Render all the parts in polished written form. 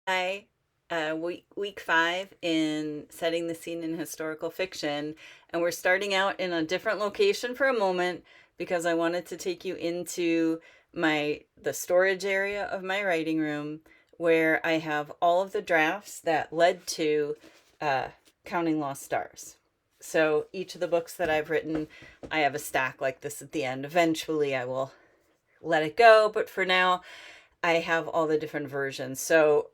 week 5 in setting the scene in historical fiction, and we're starting out in a different location for a moment because I wanted to take you into the storage area of my writing room where I have all of the drafts that led to uh, Counting Lost Stars. So each of the books that I've written, I have a stack like this at the end. Eventually, I will let it go, but for now, I have all the different versions. So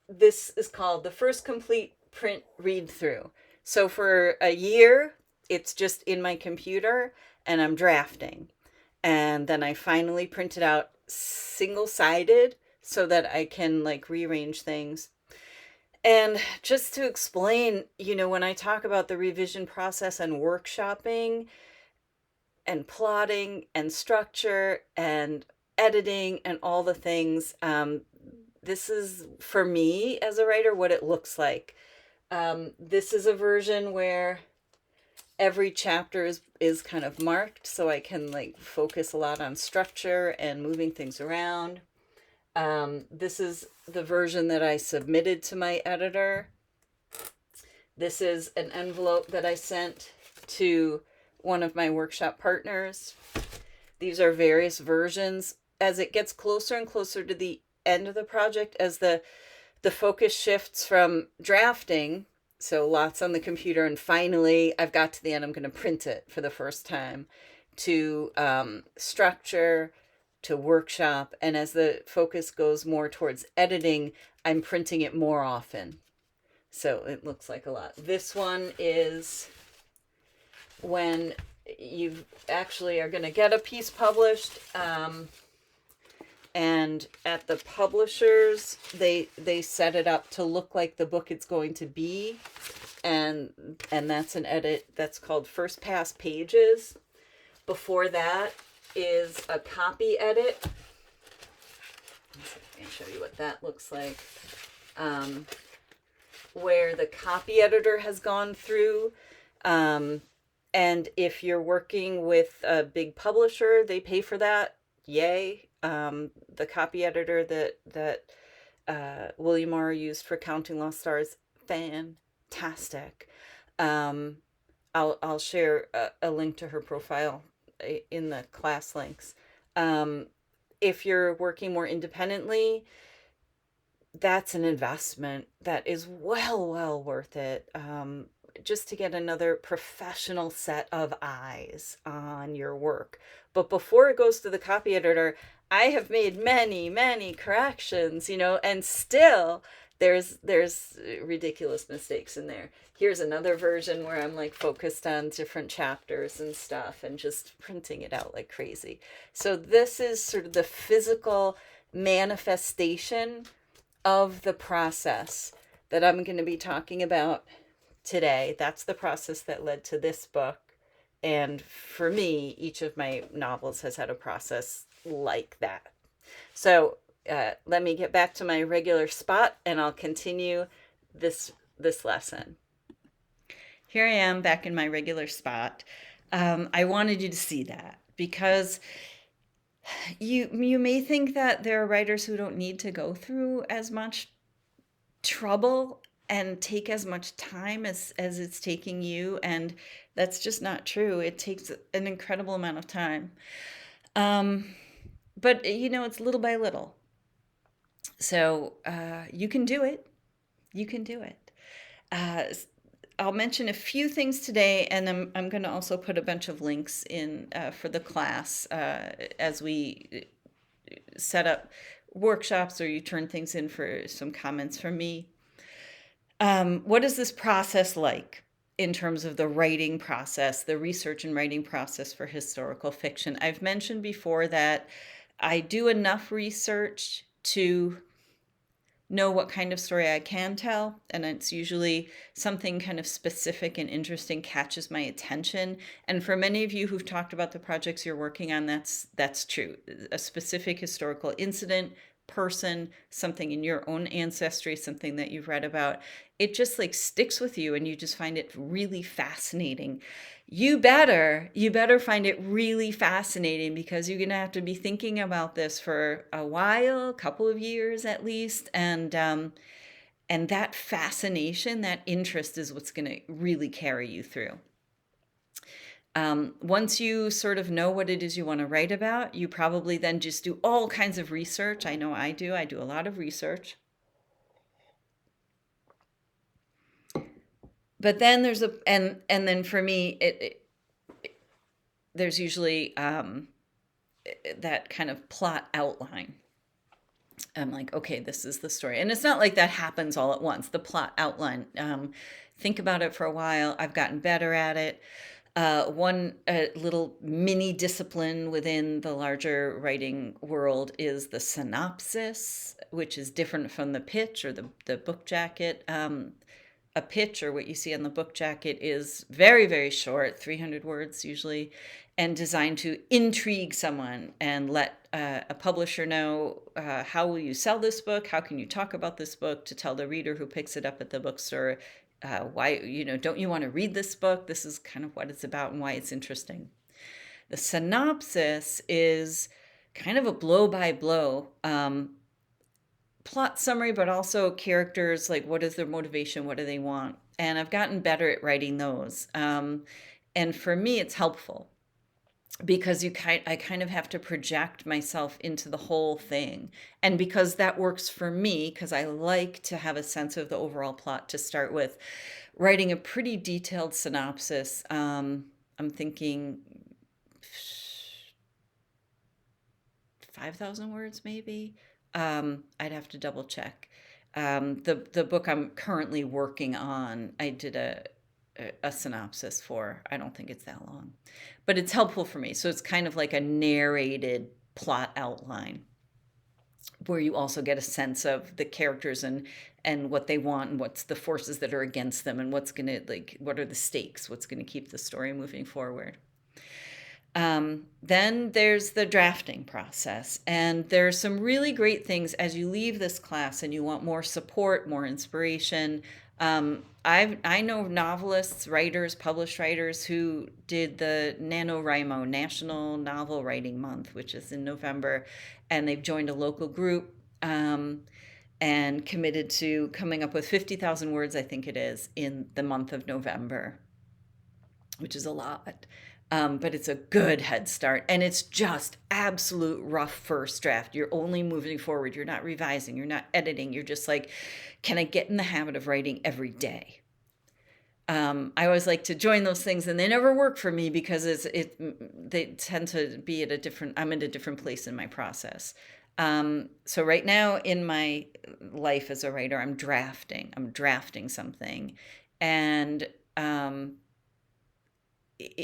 this is called the first complete print read through. So for a year, it's just in my computer and I'm drafting. And then I finally print it out single sided so that I can like rearrange things. And just to explain, when I talk about the revision process and workshopping and plotting and structure and editing and all the things, this is for me as a writer what it looks like. This is a version where every chapter is kind of marked so I can like focus a lot on structure and moving things around. This is the version that I submitted to my editor. This is an envelope that I sent to one of my workshop partners. These are various versions. As it gets closer and closer to the end of the project, as the focus shifts from drafting, so lots on the computer, and finally I've got to the end, I'm going to print it for the first time, to structure, to workshop, and as the focus goes more towards editing, I'm printing it more often. So it looks like a lot. This one is when you actually are going to get a piece published. And at the publishers, they set it up to look like the book it's going to be, and that's an edit that's called first pass pages. Before that is a copy edit. I can show you what that looks like, where the copy editor has gone through. And if you're working with a big publisher, they pay for that. Yay. The copy editor that William Morrow used for Counting Lost Stars, fantastic. I'll share a link to her profile in the class links. If you're working more independently, that's an investment that is well worth it. Just to get another professional set of eyes on your work. But before it goes to the copy editor, I have made many corrections, and still there's ridiculous mistakes in there. Here's another version where I'm like focused on different chapters and stuff and just printing it out like crazy. So this is sort of the physical manifestation of the process that I'm going to be talking about today. That's the process that led to this book. And for me, each of my novels has had a process like that. So let me get back to my regular spot and I'll continue this lesson. Here I am back in my regular spot. I wanted you to see that because you may think that there are writers who don't need to go through as much trouble and take as much time as it's taking you, and that's just not true. It takes an incredible amount of time, but it's little by little. So you can do it. You can do it. I'll mention a few things today, and I'm going to also put a bunch of links in for the class as we set up workshops or you turn things in for some comments from me. What is this process like in terms of the writing process, the research and writing process for historical fiction? I've mentioned before that I do enough research to know what kind of story I can tell, and it's usually something kind of specific and interesting catches my attention. And for many of you who've talked about the projects you're working on, that's true. A specific historical incident person, something in your own ancestry, something that you've read about, it just like sticks with you and you just find it really fascinating. You better find it really fascinating, because you're going to have to be thinking about this for a while, a couple of years at least. And that fascination, that interest is what's going to really carry you through. Once you sort of know what it is you want to write about, you probably then just do all kinds of research. I know I do. I do a lot of research. But then there's and then for me, there's usually that kind of plot outline. I'm like, okay, this is the story. And it's not like that happens all at once, the plot outline. Think about it for a while. I've gotten better at it. One little mini discipline within the larger writing world is the synopsis, which is different from the pitch or the book jacket. A pitch, or what you see on the book jacket, is very, very short, 300 words usually, and designed to intrigue someone and let a publisher know, how will you sell this book? How can you talk about this book, to tell the reader who picks it up at the bookstore, why, don't you want to read this book? This is kind of what it's about and why it's interesting. The synopsis is kind of a blow by blow plot summary, but also characters, like what is their motivation, what do they want, and I've gotten better at writing those. And for me, it's helpful because I kind of have to project myself into the whole thing, and because that works for me, because I like to have a sense of the overall plot to start with, writing a pretty detailed synopsis. I'm thinking 5,000 words maybe. I'd have to double check. The book I'm currently working on, I did a synopsis for. I don't think it's that long, but it's helpful for me. So it's kind of like a narrated plot outline where you also get a sense of the characters and what they want and what's the forces that are against them and what's going to, like, what are the stakes, what's going to keep the story moving forward. Then there's the drafting process, and there's some really great things as you leave this class and you want more support, more inspiration. I know novelists, writers, published writers who did the NaNoWriMo, National Novel Writing Month, which is in November, and they've joined a local group and committed to coming up with 50,000 words, I think it is, in the month of November, which is a lot. But it's a good head start, and it's just absolute rough first draft. You're only moving forward. You're not revising. You're not editing. You're just like, can I get in the habit of writing every day? I always like to join those things, and they never work for me because they tend to be I'm at a different place in my process. So right now in my life as a writer, I'm drafting something, and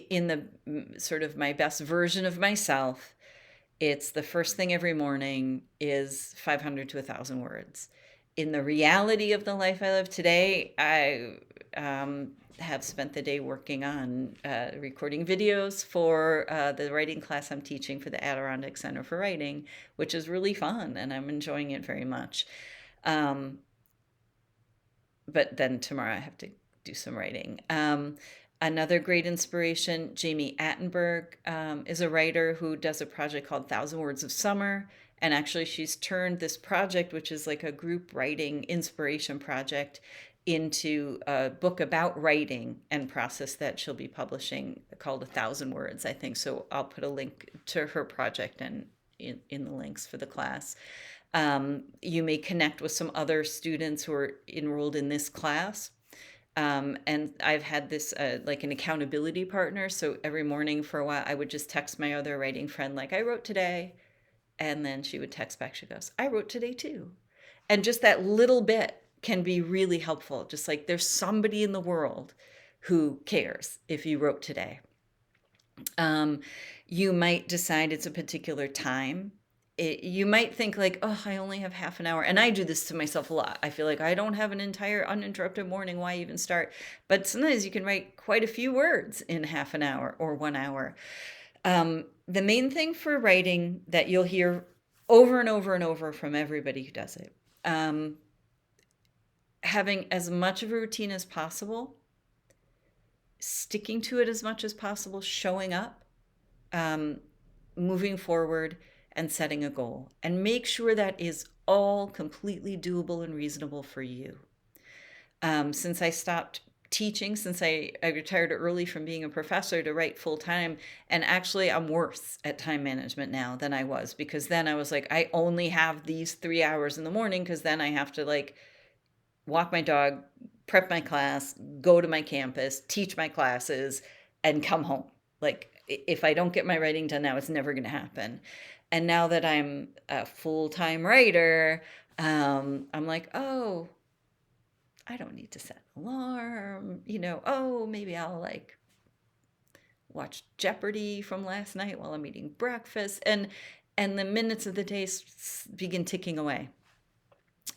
in the sort of my best version of myself, it's the first thing every morning is 500 to 1,000 words. In the reality of the life I live today, I have spent the day working on recording videos for the writing class I'm teaching for the Adirondack Center for Writing, which is really fun, and I'm enjoying it very much. But then tomorrow I have to do some writing. Another great inspiration, Jami Attenberg, is a writer who does a project called 1,000 Words of Summer. And actually, she's turned this project, which is like a group writing inspiration project, into a book about writing and process that she'll be publishing called 1,000 Words, I think. So I'll put a link to her project and in the links for the class. You may connect with some other students who are enrolled in this class. And I've had this like an accountability partner. So every morning for a while, I would just text my other writing friend, like, I wrote today. And then she would text back, she goes, I wrote today too. And just that little bit can be really helpful. Just like there's somebody in the world who cares if you wrote today. You might decide it's a particular time. You might think like, oh, I only have half an hour. And I do this to myself a lot. I feel like I don't have an entire uninterrupted morning. Why even start? But sometimes you can write quite a few words in half an hour or 1 hour. The main thing for writing that you'll hear over and over and over from everybody who does it. Having as much of a routine as possible, sticking to it as much as possible, showing up, um, moving forward, and setting a goal. And make sure that is all completely doable and reasonable for you. Since I stopped teaching, since I retired early from being a professor to write full time, and actually I'm worse at time management now than I was, because then I was like, I only have these 3 hours in the morning, because then I have to like walk my dog, prep my class, go to my campus, teach my classes, and come home. Like, if I don't get my writing done now, it's never going to happen. And now that I'm a full-time writer, I'm like, oh, I don't need to set an alarm. Oh, maybe I'll like watch Jeopardy from last night while I'm eating breakfast. And the minutes of the day begin ticking away.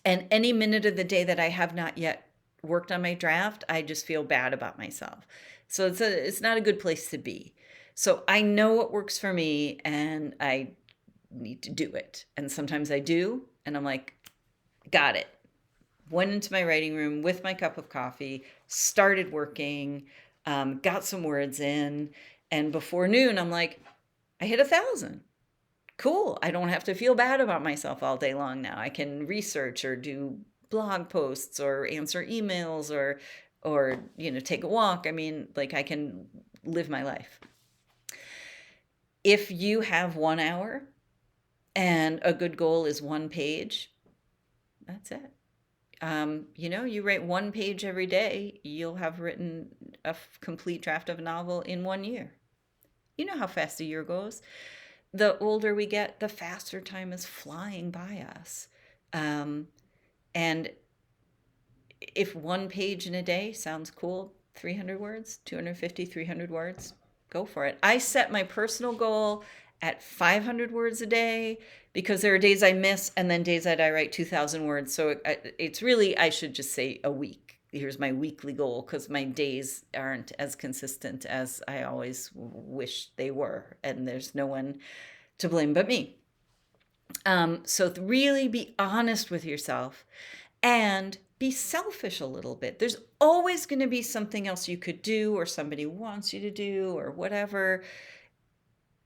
And any minute of the day that I have not yet worked on my draft, I just feel bad about myself. So it's not a good place to be. So I know what works for me, and I need to do it. And sometimes I do, and I'm like, got it. Went into my writing room with my cup of coffee, started working, got some words in, and before noon, I'm like, I hit 1,000. Cool. I don't have to feel bad about myself all day long now. I can research or do blog posts or answer emails or take a walk. I mean, like, I can live my life. If you have 1 hour and a good goal is 1 page, that's it. You write 1 page every day, you'll have written a complete draft of a novel in 1 year. You know how fast a year goes. The older we get, the faster time is flying by us. And if 1 page in a day sounds cool, 300 words, 250, 300 words, go for it. I set my personal goal at 500 words a day, because there are days I miss and then days that I write 2,000 words. So it's really, I should just say a week. Here's my weekly goal, because my days aren't as consistent as I always wish they were. And there's no one to blame but me. So really be honest with yourself and be selfish a little bit. There's always going to be something else you could do, or somebody wants you to do, or whatever.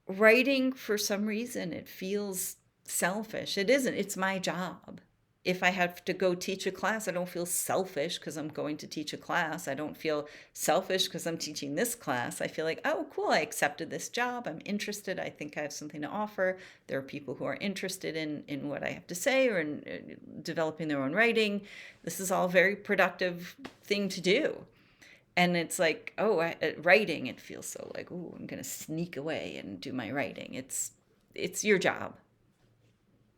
Writing, for some reason, it feels selfish. It isn't. It's my job. If I have to go teach a class, I don't feel selfish because I'm going to teach a class. I don't feel selfish because I'm teaching this class. I feel like, oh, cool, I accepted this job. I'm interested. I think I have something to offer. There are people who are interested in what I have to say, or in developing their own writing. This is all a very productive thing to do. And it's like, writing, it feels so like, ooh, I'm going to sneak away and do my writing. It's your job.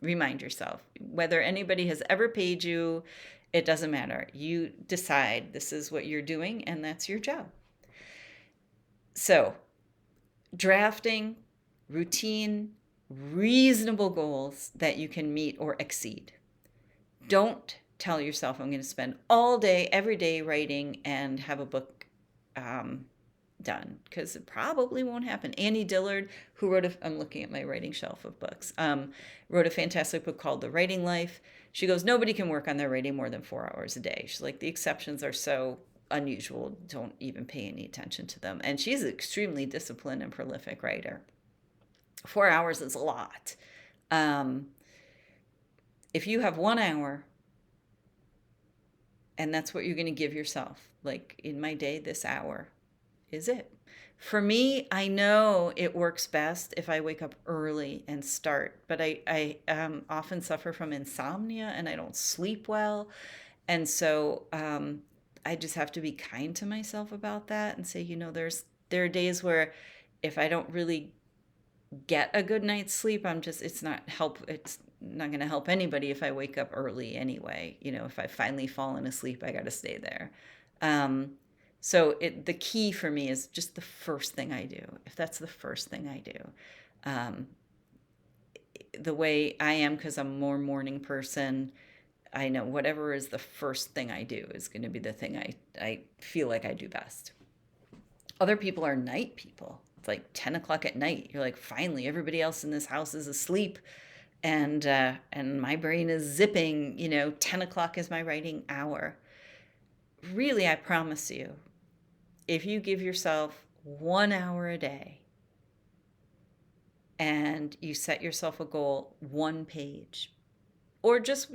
Remind yourself. Whether anybody has ever paid you, it doesn't matter. You decide this is what you're doing, and that's your job. So, drafting, routine, reasonable goals that you can meet or exceed. Don't tell yourself, I'm going to spend all day, every day writing and have a book done, because it probably won't happen. Annie Dillard, who wrote I'm looking at my writing shelf of books, wrote a fantastic book called The Writing Life. She goes, nobody can work on their writing more than 4 hours a day. She's like, the exceptions are so unusual, don't even pay any attention to them. And she's an extremely disciplined and prolific writer. 4 hours is a lot. If you have 1 hour, and that's what you're going to give yourself, like, in my day, this hour is it. For me, I know it works best if I wake up early and start, but I often suffer from insomnia and I don't sleep well. And so I just have to be kind to myself about that and say, there are days where if I don't really get a good night's sleep, it's not going to help anybody if I wake up early anyway. If I finally fallen asleep, I got to stay there. So the key for me is just the first thing I do. If that's the first thing I do, the way I am, because I'm a more morning person, I know whatever is the first thing I do is going to be the thing I feel like I do best. Other people are night people. It's like 10 o'clock at night. You're like, finally, everybody else in this house is asleep. and my brain is zipping, 10 o'clock is my writing hour. Really, I promise you, if you give yourself 1 hour a day and you set yourself a goal, 1 page, or just,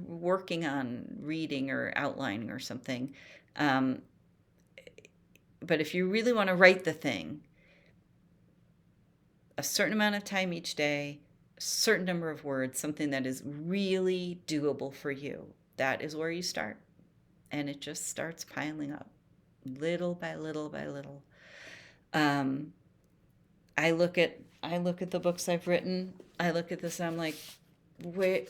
working on reading or outlining or something. But if you really want to write the thing, a certain amount of time each day, a certain number of words, something that is really doable for you, that is where you start. And it just starts piling up little by little by little. I look at the books I've written. I look at this and I'm like, where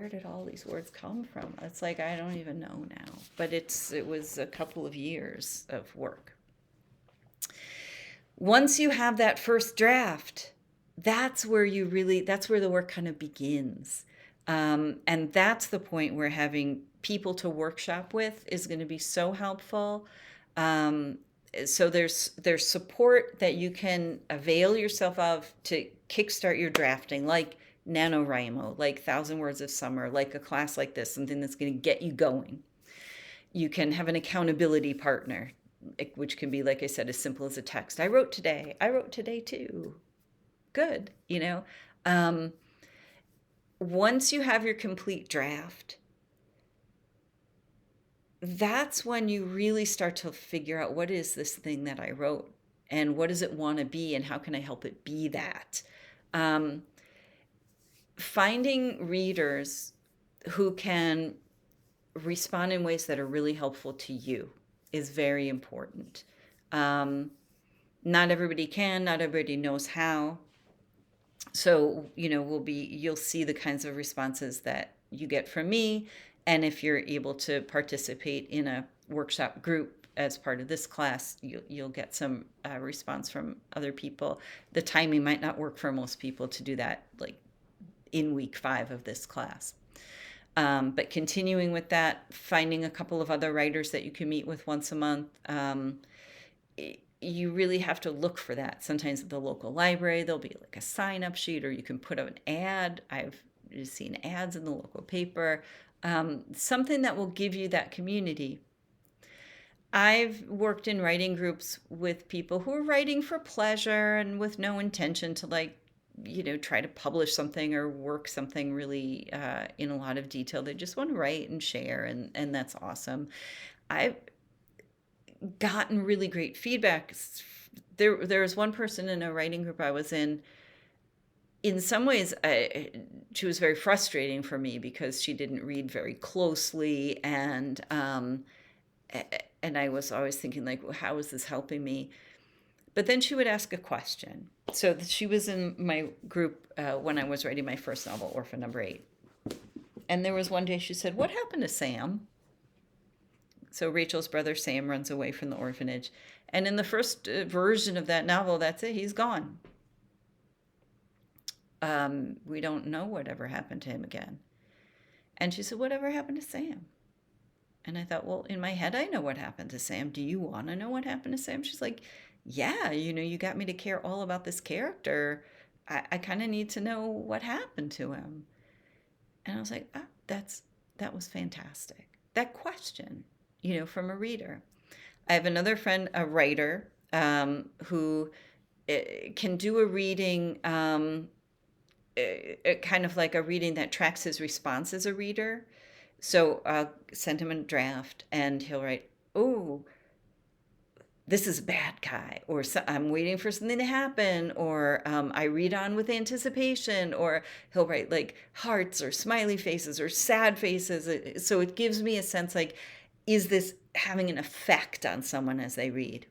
did all these words come from? It's like I don't even know now. But it was a couple of years of work. Once you have that first draft, that's where the work kind of begins. And that's the point where having people to workshop with is going to be so helpful. So there's support that you can avail yourself of to kickstart your drafting, like NaNoWriMo, like 1,000 Words of Summer, like a class like this, something that's going to get you going. You can have an accountability partner, which can be, like I said, as simple as a text. I wrote today too. Good, Once you have your complete draft, that's when you really start to figure out, what is this thing that I wrote and what does it want to be and how can I help it be that? Finding readers who can respond in ways that are really helpful to you is very important. Not everybody can, not everybody knows how. So, you'll see the kinds of responses that you get from me. And if you're able to participate in a workshop group as part of this class, you'll get some response from other people. The timing might not work for most people to do that, like in week 5 of this class. But continuing with that, finding a couple of other writers that you can meet with once a month. You really have to look for that. Sometimes at the local library, there'll be like a sign-up sheet, or you can put out an ad. I've seen ads in the local paper. Something that will give you that community. I've worked in writing groups with people who are writing for pleasure and with no intention to try to publish something or work something really in a lot of detail. They just want to write and share, and that's awesome. I've gotten really great feedback. There was one person in a writing group I was in. In some ways, she was very frustrating for me because she didn't read very closely, and I was always thinking, like, well, how is this helping me? But then she would ask a question. So she was in my group when I was writing my first novel, Orphan Number 8. And there was one day she said, "What happened to Sam?" So Rachel's brother Sam runs away from the orphanage. And in the first version of that novel, that's it. He's gone. We don't know whatever happened to him again. And she said, "Whatever happened to Sam?" And I thought, well, in my head, I know what happened to Sam. Do you want to know what happened to Sam? She's like, yeah, you got me to care all about this character. I kind of need to know what happened to him. And I was like, that was fantastic. That question, from a reader. I have another friend, a writer, who can do a reading, kind of like a reading that tracks his response as a reader. So I'll send him a draft and he'll write, "Oh, this is a bad guy," or "I'm waiting for something to happen," or "I read on with anticipation," or he'll write like hearts or smiley faces or sad faces. So it gives me a sense like, is this having an effect on someone as they read?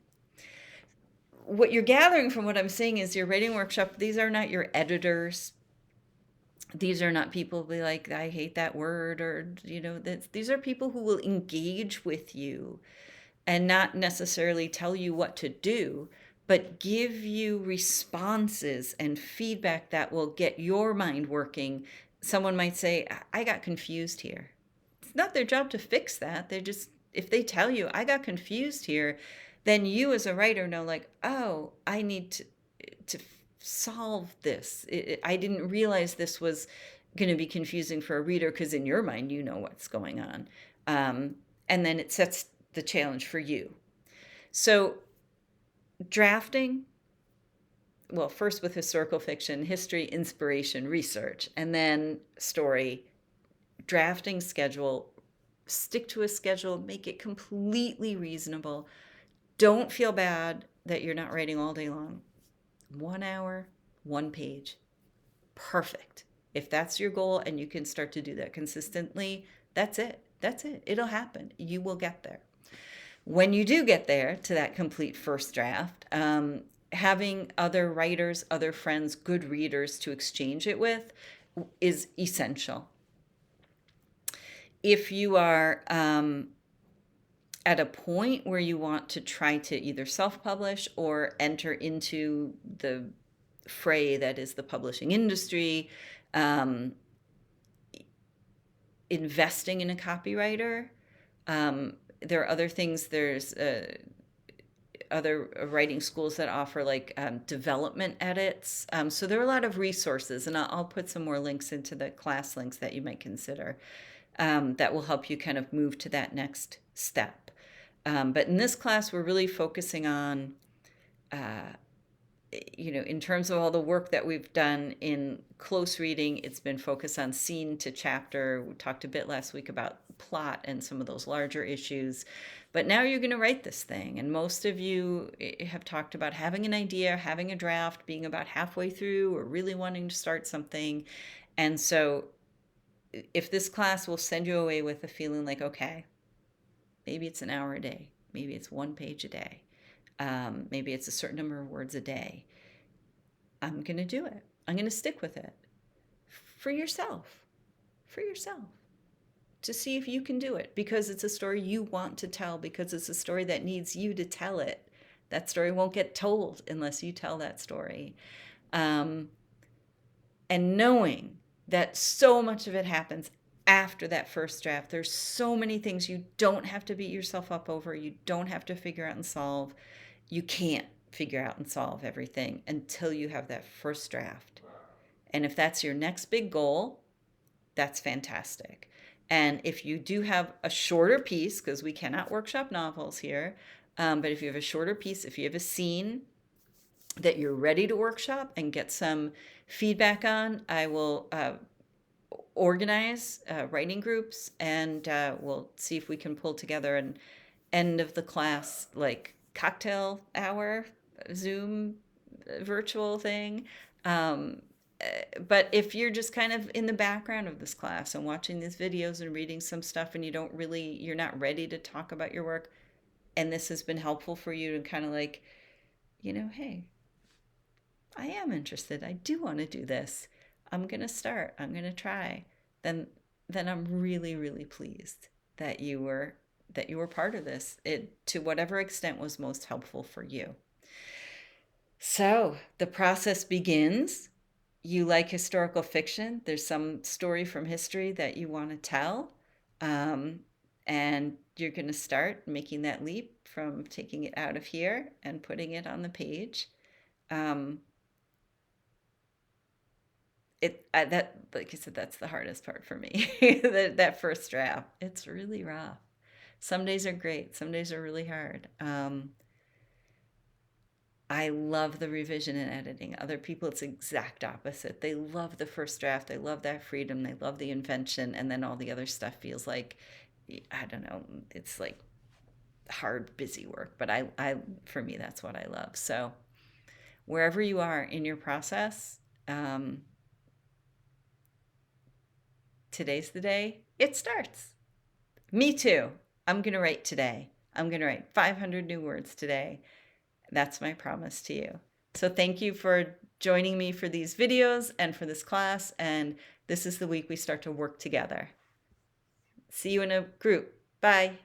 What you're gathering from what I'm saying is your writing workshop, these are not your editors. These are not people who be like, "I hate that word," or, these are people who will engage with you and not necessarily tell you what to do, but give you responses and feedback that will get your mind working. Someone might say, "I got confused here." It's not their job to fix that. If they tell you, "I got confused here," then you as a writer know, like, oh, I need to solve this. I didn't realize this was going to be confusing for a reader, because in your mind, you know what's going on. And then it sets the challenge for you. So drafting, well, first with historical fiction, history, inspiration, research, and then story, drafting schedule, stick to a schedule, make it completely reasonable. Don't feel bad that you're not writing all day long. 1 hour, 1 page. Perfect. If that's your goal and you can start to do that consistently, that's it. That's it. It'll happen. You will get there. When you do get there to that complete first draft, having other writers, other friends, good readers to exchange it with is essential. If you are at a point where you want to try to either self-publish or enter into the fray that is the publishing industry, investing in a copywriter, there are other things. There's other writing schools that offer like development edits. So there are a lot of resources, and I'll put some more links into the class links that you might consider that will help you kind of move to that next step. But in this class, we're really focusing on, in terms of all the work that we've done in close reading, it's been focused on scene to chapter. We talked a bit last week about plot and some of those larger issues. But now you're going to write this thing. And most of you have talked about having an idea, having a draft, being about halfway through, or really wanting to start something. And so if this class will send you away with a feeling like, okay, maybe it's an hour a day, maybe it's 1 page a day, maybe it's a certain number of words a day, I'm going to do it. I'm going to stick with it for yourself, to see if you can do it, because it's a story you want to tell, because it's a story that needs you to tell it. That story won't get told unless you tell that story. And knowing that so much of it happens after that first draft. There's so many things you don't have to beat yourself up over. You don't have to figure out and solve. You can't figure out and solve everything until you have that first draft. And if that's your next big goal, that's fantastic. And if you do have a shorter piece, because we cannot workshop novels here, but if you have a shorter piece, if you have a scene that you're ready to workshop and get some feedback on, I will organize writing groups, and we'll see if we can pull together an end of the class like cocktail hour Zoom virtual thing. But if you're just kind of in the background of this class and watching these videos and reading some stuff, and you're not ready to talk about your work, and this has been helpful for you to kind of like, hey, I am interested. I do want to do this. I'm going to start. I'm going to try. Then I'm really, really pleased that you were part of this. It, to whatever extent, was most helpful for you. So the process begins. You like historical fiction. There's some story from history that you want to tell. And you're going to start making that leap from taking it out of here and putting it on the page. That, like I said, that's the hardest part for me. that first draft, it's really rough. Some days are great. Some days are really hard. I love the revision and editing. Other people, it's exact opposite. They love the first draft. They love that freedom. They love the invention. And then all the other stuff feels like, I don't know, it's like hard, busy work. But for me, that's what I love. So wherever you are in your process, today's the day it starts. Me too. I'm going to write today. I'm going to write 500 new words today. That's my promise to you. So thank you for joining me for these videos and for this class. And this is the week we start to work together. See you in a group. Bye.